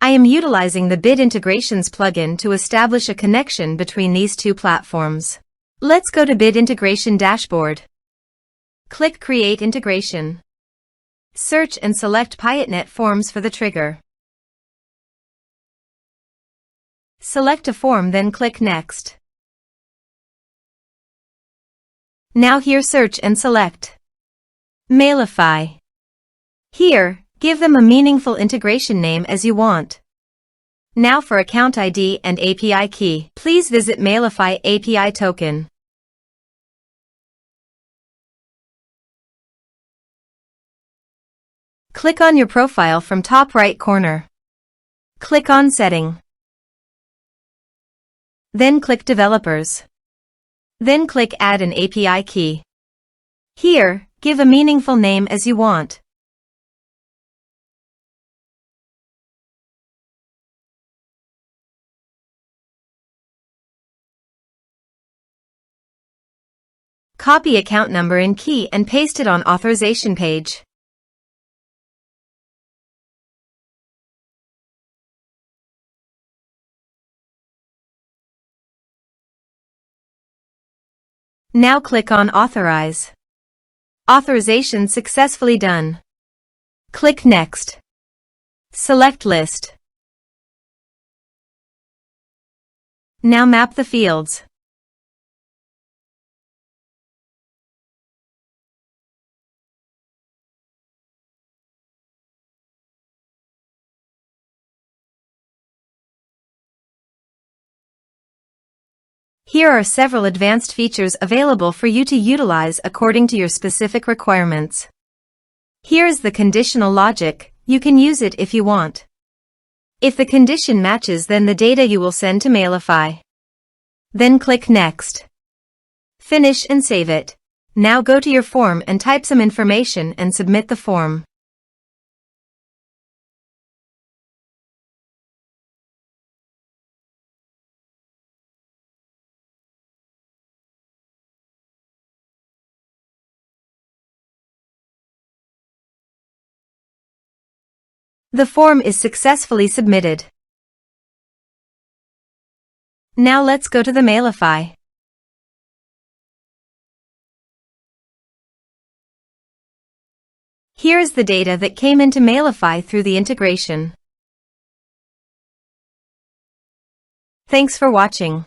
I am utilizing the Bid Integrations plugin to establish a connection between these two platforms. Let's go to Bid Integration Dashboard. Click Create Integration. Search and select Piotnet Forms for the trigger. Select a form, then click Next. Now here search and select Mailify. Here, give them a meaningful integration name as you want. Now for account ID and API key, please visit Mailify API token. Click on your profile from top right corner. Click on Setting. Then click Developers. Then click Add an API key. Here, give a meaningful name as you want. Copy account number and key and paste it on authorization page. Now click on Authorize. Authorization successfully done. Click Next. Select List. Now map the fields. Here are several advanced features available for you to utilize according to your specific requirements. Here is the conditional logic. You can use it if you want. If the condition matches, then the data you will send to Mailify. Then click Next. Finish and save it. Now go to your form and type some information and submit the form. The form is successfully submitted. Now let's go to the Mailify. Here is the data that came into Mailify through the integration. Thanks for watching.